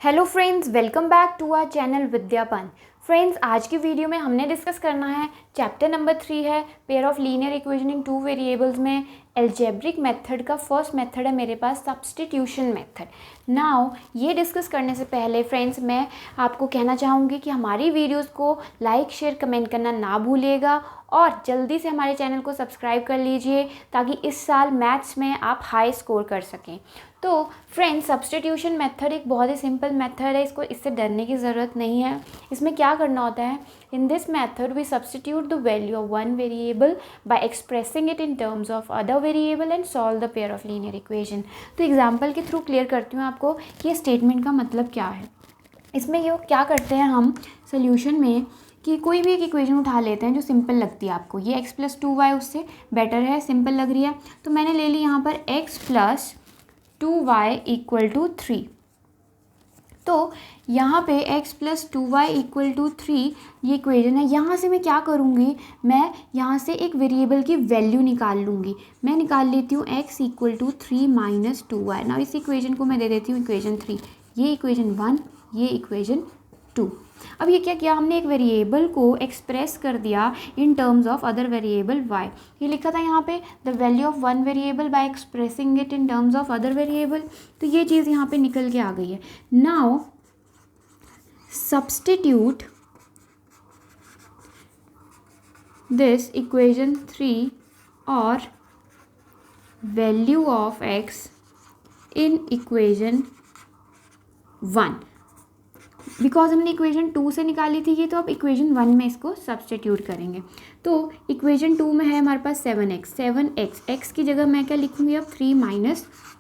Hello friends, welcome back to our channel Vidyapan. Friends, आज की video में हमने डिस्कस करना है चैप्टर नंबर 3 है pair of linear equation in two variables में एल्जेब्रिक मेथड का फर्स्ट मेथड है मेरे पास सब्स्टिट्यूशन मेथड। नाउ ये डिस्कस करने से पहले फ्रेंड्स मैं आपको कहना चाहूँगी कि हमारी वीडियोस को लाइक शेयर कमेंट करना ना भूलिएगा और जल्दी से हमारे चैनल को सब्सक्राइब कर लीजिए ताकि इस साल मैथ्स में आप हाई स्कोर कर सकें। तो फ्रेंड्स, सब्स्टिट्यूशन मेथड एक बहुत ही सिंपल मेथड है, इससे डरने की ज़रूरत नहीं है। इसमें क्या करना होता है, in this method we substitute the value of one variable by expressing it in terms of other variable and solve the pair of linear equation. तो एग्जाम्पल के थ्रू क्लियर करती हूँ आपको कि ये स्टेटमेंट का मतलब क्या है। इसमें ये क्या करते हैं हम सोल्यूशन में कि कोई भी एक इक्वेशन उठा लेते हैं जो सिंपल लगती है आपको। ये x + 2y उससे बेटर है, सिंपल लग रही है, तो मैंने ले ली यहाँ पर x + 2y = 3। तो यहाँ पे x + 2y = 3 ये इक्वेशन है। यहाँ से मैं क्या करूँगी, मैं यहाँ से एक वेरिएबल की वैल्यू निकाल लूँगी। मैं निकाल लेती हूँ x = 3 - 2y। ना इस इक्वेशन को मैं दे देती हूँ इक्वेशन 3, ये इक्वेशन 1, ये इक्वेशन 2। अब ये क्या किया हमने, एक वेरिएबल को एक्सप्रेस कर दिया इन terms of other variable y। ये लिखा था यहाँ पे the value of one variable by expressing it in terms of other variable. तो ये चीज़ यहाँ पे निकल के आ गई है। नाउ सब्स्टिट्यूट दिस इक्वेशन 3 और value of x in equation 1। Because हमने इक्वेशन 2 से निकाली थी ये, तो अब इक्वेशन 1 में इसको सब्स्टिट्यूट करेंगे। तो इक्वेशन 2 में है हमारे पास 7x x की जगह मैं क्या लिखूँगी अब 3 -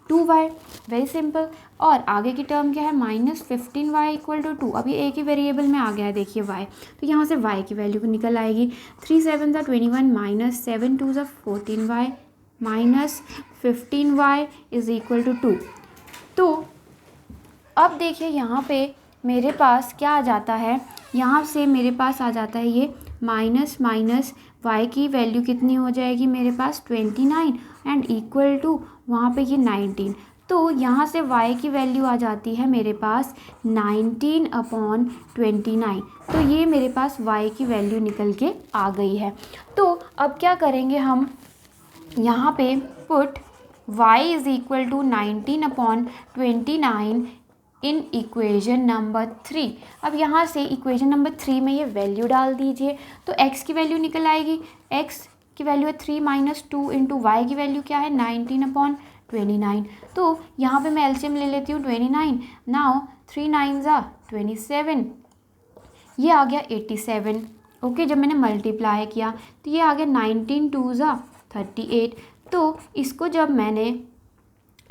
2y। Very simple. और आगे की टर्म क्या है, -15y = 2। अब ये एक ही वेरिएबल में आ गया है, देखिए y, तो यहाँ से y की वैल्यू निकल आएगी 3 × 7 = 21 - 7 × 2 = 14y -15y = 2। तो अब देखिए यहाँ पे मेरे पास क्या आ जाता है, यहाँ से मेरे पास आ जाता है ये माइनस y की वैल्यू कितनी हो जाएगी मेरे पास 29 एंड इक्वल टू वहाँ पे ये 19। तो यहाँ से y की वैल्यू आ जाती है मेरे पास 19/29। तो ये मेरे पास y की वैल्यू निकल के आ गई है। तो अब क्या करेंगे हम, यहाँ पे put y = 19/29 in equation number 3। अब यहाँ से इक्वेशन नंबर 3 में ये वैल्यू डाल दीजिए, तो x की वैल्यू निकल आएगी। x की वैल्यू है 3 - 2 × y की वैल्यू क्या है 19/29। तो यहाँ पे मैं एलसीएम ले लेती हूँ 29। नाउ 3 × 9 = 27, ये आ गया 87। ओके, जब मैंने मल्टीप्लाई किया तो ये आ गया 19 × 2 = 38। तो इसको जब मैंने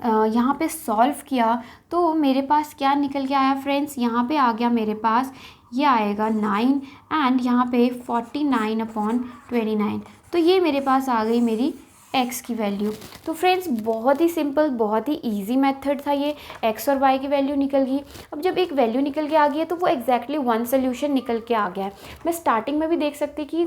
यहाँ पे सॉल्व किया तो मेरे पास क्या निकल के आया फ्रेंड्स, यहाँ पे आ गया मेरे पास, ये आएगा 9 एंड यहाँ पे 49/29। तो ये मेरे पास आ गई मेरी x की वैल्यू। तो फ्रेंड्स, बहुत ही सिंपल, बहुत ही इजी मेथड था ये। x और y की वैल्यू निकल गई। अब जब एक वैल्यू निकल के आ गई है तो वो एग्जैक्टली वन सोल्यूशन निकल के आ गया है। मैं स्टार्टिंग में भी देख सकती थी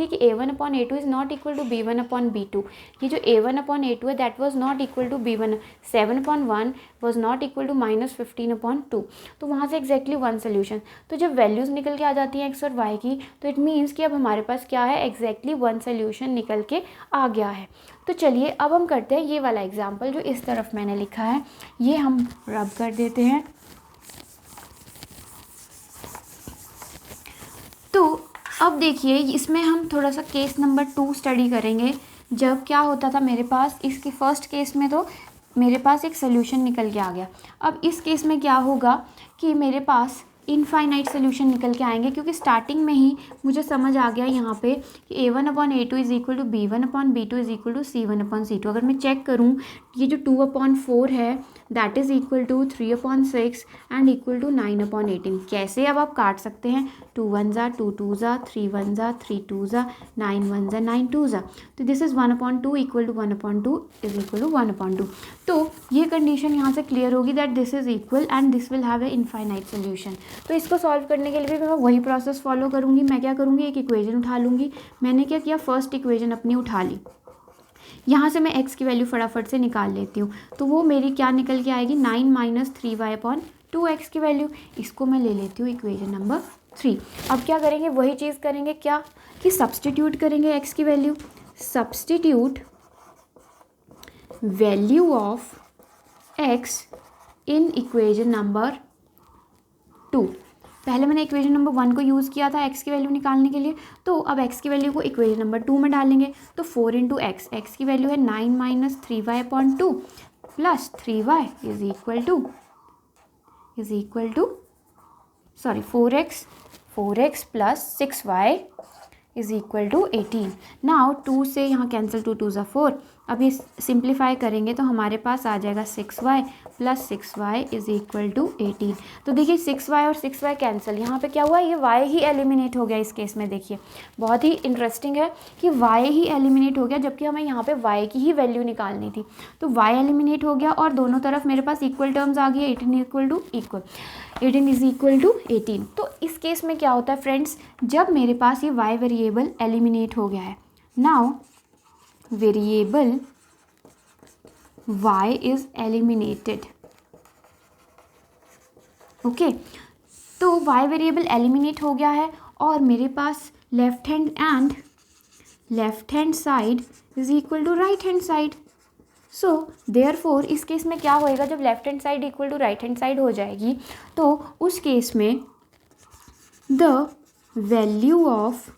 कि a1/a2 is not equal to b1/b2। ये जो a1/a2 है that was not equal to b1। 7/1 was not equal to -15/2। तो वहाँ से एग्जैक्टली वन सोल्यूशन। तो जब वैल्यूज़ निकल के आ जाती हैं x और y की, तो इट मीन्स कि अब हमारे पास क्या है, एग्जैक्टली वन सोल्यूशन निकल के आ गया है। तो चलिए अब हम करते हैं ये वाला एग्जाम्पल जो इस तरफ मैंने लिखा है, ये हम रब कर देते हैं। तो अब देखिए इसमें हम थोड़ा सा केस नंबर 2 स्टडी करेंगे। जब क्या होता था मेरे पास, इसकी फर्स्ट केस में तो मेरे पास एक सोल्यूशन निकल के आ गया। अब इस केस में क्या होगा कि मेरे पास इनफाइनाइट सोल्यूशन निकल के आएंगे, क्योंकि स्टार्टिंग में ही मुझे समझ आ गया यहाँ पे कि a1/a2 = b1/b2 = c1/c2। अगर मैं चेक करूँ, ये जो 2/4 है that is equal to 3/6 and equal to 9/18। कैसे अब आप काट सकते हैं, 2 1 = 2 2 = 3 1 = 3 2 = 9 1 = 9 2 = तो this is 1/2 equal to 1/2 is equal to 1/2। तो ये कंडीशन यहाँ से क्लियर होगी that this is equal and this will have a infinite solution. तो इसको सॉल्व करने के लिए भी मैं वही प्रोसेस फॉलो करूँगी। मैं क्या करूँगी, एक इक्वेशन उठा लूँगी। मैंने क्या किया, फर्स्ट इक्वेशन अपनी उठा ली। यहाँ से मैं x की वैल्यू फटाफट से निकाल लेती हूँ, तो वो मेरी क्या निकल के आएगी 9 माइनस 3y अपॉन 2x की वैल्यू। इसको मैं ले लेती हूँ इक्वेशन नंबर 3। अब क्या करेंगे, वही चीज़ करेंगे क्या कि सब्सटीट्यूट करेंगे x की value. Substitute value of x in equation number 2। पहले मैंने इक्वेशन नंबर 1 को यूज़ किया था x की वैल्यू निकालने के लिए, तो अब x की वैल्यू को इक्वेशन नंबर 2 में डालेंगे। तो 4 इंटू x की वैल्यू है 9 minus 3y upon 2 plus 3y is equal to 4x plus 6y is equal to 18। Now 2 से यहाँ कैंसिल, 2 2 4। अब ये सिंप्लीफाई करेंगे तो हमारे पास आ जाएगा 6y plus 6y is equal to 18। तो देखिए 6y और 6y कैंसिल, यहाँ पे क्या हुआ, ये y ही एलिमिनेट हो गया इस केस में। देखिए बहुत ही इंटरेस्टिंग है कि y ही एलिमिनेट हो गया, जबकि हमें यहाँ पे y की ही वैल्यू निकालनी थी। तो y एलिमिनेट हो गया और दोनों तरफ मेरे पास इक्वल टर्म्स आ गई, 18 इज इक्वल टू 18। तो इस केस में क्या होता है फ्रेंड्स, जब मेरे पास ये y वेरिएबल एलिमिनेट हो गया है, now variable y is eliminated. Okay, तो y वेरिएबल एलिमिनेट हो गया है और मेरे पास left hand side is equal to right hand side. So therefore इस केस में क्या होएगा, जब left hand side equal to right hand side हो जाएगी तो उस केस में the value of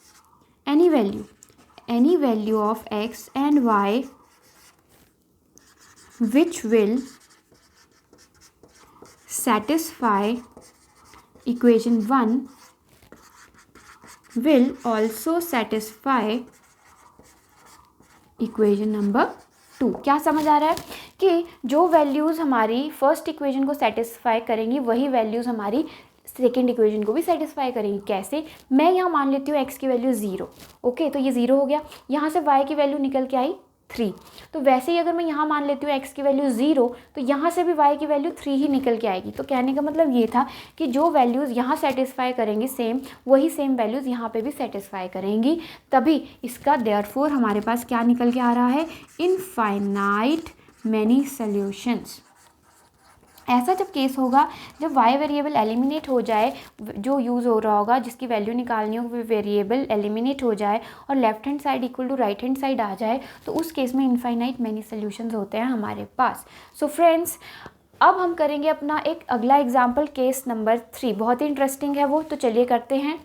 any value of x and y which will satisfy equation 1 will also satisfy equation number 2। क्या समझ आ रहा है कि जो वैल्यूज़ हमारी फर्स्ट इक्वेशन को सेटिस्फाई करेंगी वही वैल्यूज़ हमारी सेकेंड इक्वेशन को भी सेटिस्फाई करेंगी। कैसे, मैं यहाँ मान लेती हूँ x की वैल्यू 0। ओके, तो ये 0 हो गया। यहाँ से y की वैल्यू निकल के आई 3। तो वैसे ही अगर मैं यहाँ मान लेती हूँ x की वैल्यू 0, तो यहाँ से भी y की वैल्यू 3 ही निकल के आएगी। तो कहने का मतलब ये था कि जो वैल्यूज़ यहाँ सेटिस्फाई करेंगी सेम, वही सेम वैल्यूज़ यहाँ पे भी सेटिस्फाई करेंगी। तभी इसका देयरफॉर हमारे पास क्या निकल के आ रहा है, इनफाइनाइट मैनी सॉल्यूशंस। ऐसा जब केस होगा जब y वेरिएबल एलिमिनेट हो जाए, जो यूज़ हो रहा होगा जिसकी वैल्यू निकालनी हो वो वेरिएबल एलिमिनेट हो जाए और left hand side equal to right hand side आ जाए, तो उस केस में इनफाइनाइट मैनी सॉल्यूशंस होते हैं हमारे पास। सो फ्रेंड्स, अब हम करेंगे अपना एक अगला एग्जाम्पल, केस नंबर 3। बहुत ही इंटरेस्टिंग है वो, तो चलिए करते हैं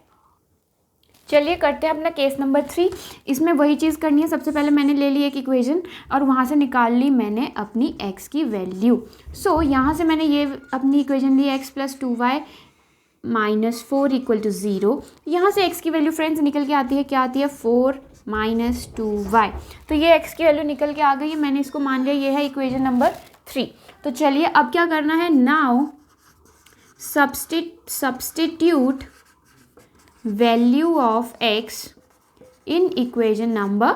अपना केस नंबर 3। इसमें वही चीज़ करनी है। सबसे पहले मैंने ले ली एक इक्वेशन और वहाँ से निकाल ली मैंने अपनी x की वैल्यू। सो यहाँ से मैंने ये अपनी इक्वेशन ली x plus 2y minus 4 equal to 0। यहाँ से x की वैल्यू फ्रेंड्स निकल के आती है, क्या आती है, 4 माइनस 2y। तो ये x की वैल्यू निकल के आ गई है, मैंने इसको मान लिया ये है इक्वेशन नंबर 3। तो चलिए अब क्या करना है, now substitute value of x in equation number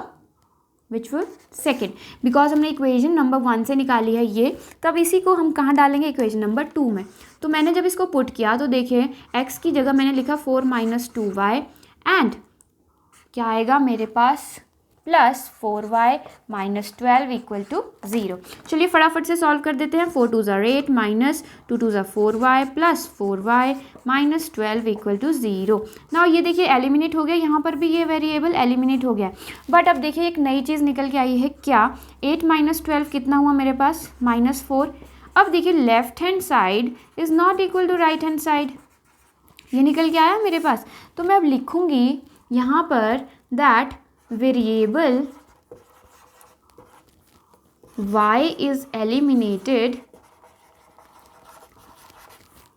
which was second, because हमने इक्वेशन नंबर 1 से निकाली है ये, तब इसी को हम कहाँ डालेंगे, इक्वेशन नंबर 2 में। तो मैंने जब इसको पुट किया तो देखिए x की जगह मैंने लिखा 4 माइनस 2y एंड क्या आएगा मेरे पास plus 4y minus 12 equal to 0। चलिए फटाफट से सॉल्व कर देते हैं। 4 2 ज़ा 8 माइनस 2 2 ज़ा 4y plus 4y minus 12 equal to 0। Now ये देखिए एलिमिनेट हो गया, यहाँ पर भी ये वेरिएबल एलिमिनेट हो गया। बट अब देखिए एक नई चीज़ निकल के आई है, क्या, 8 माइनस 12 कितना हुआ मेरे पास, माइनस 4। अब देखिए left hand side is not equal to right hand side, ये निकल के आया मेरे पास। तो मैं अब लिखूँगी यहाँ पर that variable y is eliminated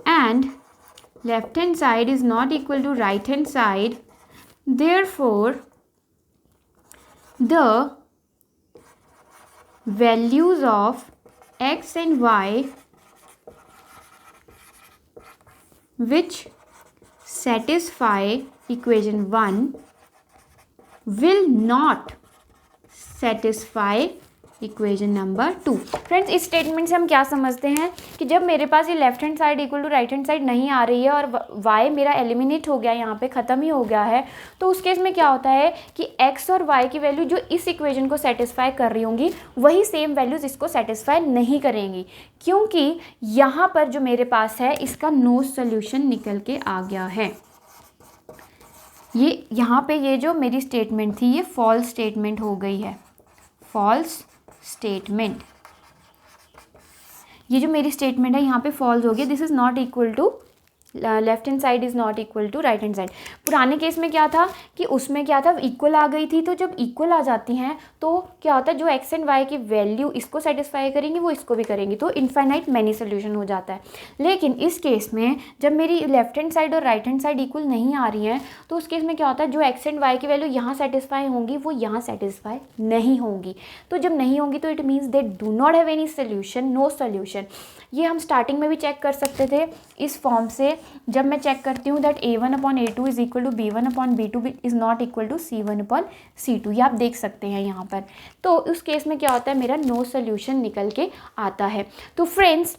and left hand side is not equal to right hand side, therefore the values of x and y which satisfy equation 1 will not satisfy equation number 2। Friends इस statement से हम क्या समझते हैं कि जब मेरे पास ये left hand side equal to right hand side नहीं आ रही है और y मेरा एलिमिनेट हो गया, यहाँ पे ख़त्म ही हो गया है, तो उस केस में क्या होता है कि x और y की वैल्यू जो इस इक्वेशन को सेटिस्फाई कर रही होंगी वही सेम वैल्यूज इसको सेटिस्फाई नहीं करेंगी, क्योंकि यहाँ पर जो मेरे पास है इसका नो सोल्यूशन निकल के आ गया है। ये यहाँ पे ये जो मेरी स्टेटमेंट थी ये फॉल्स स्टेटमेंट हो गई है, फॉल्स स्टेटमेंट। ये जो मेरी स्टेटमेंट है यहाँ पे फॉल्स हो गया, this is not equal to left hand side is not equal to right hand side. पुराने केस में क्या था कि उसमें क्या था, इक्वल आ गई थी, तो जब इक्वल आ जाती हैं तो क्या होता है जो एक्स एंड वाई की वैल्यू इसको सेटिस्फाई करेंगी वो इसको भी करेंगी, तो इनफाइनाइट मैनी सोल्यूशन हो जाता है। लेकिन इस केस में जब मेरी लेफ्ट हैंड साइड और राइट हैंड साइड इक्वल नहीं आ रही हैं तो उस केस में क्या होता है जो एक्स एंड वाई की वैल्यू यहाँ सेटिस्फाई होंगी वो यहाँ सेटिस्फाई नहीं होंगी। तो जब नहीं होंगी तो it means they do not have any solution, no solution. ये हम स्टार्टिंग में भी चेक कर सकते थे इस फॉर्म से, जब मैं चेक करती हूँ that a1/a2 is equal to b1/b2 is not equal to c1/c2, ये आप देख सकते हैं यहाँ पर। तो उस केस में क्या होता है मेरा नो सोल्यूशन निकल के आता है। तो फ्रेंड्स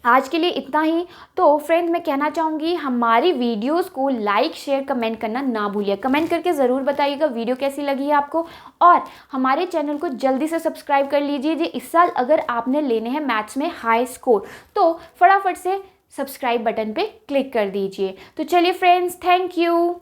आज के लिए इतना ही। तो फ्रेंड्स मैं कहना चाहूँगी हमारी वीडियोस को लाइक शेयर कमेंट करना ना भूलिए, कमेंट करके ज़रूर बताइएगा वीडियो कैसी लगी है आपको, और हमारे चैनल को जल्दी से सब्सक्राइब कर लीजिए। जी इस साल अगर आपने लेने हैं मैथ्स में हाई स्कोर तो फटाफट से सब्सक्राइब बटन पे क्लिक कर दीजिए। तो चलिए फ्रेंड्स, थैंक यू।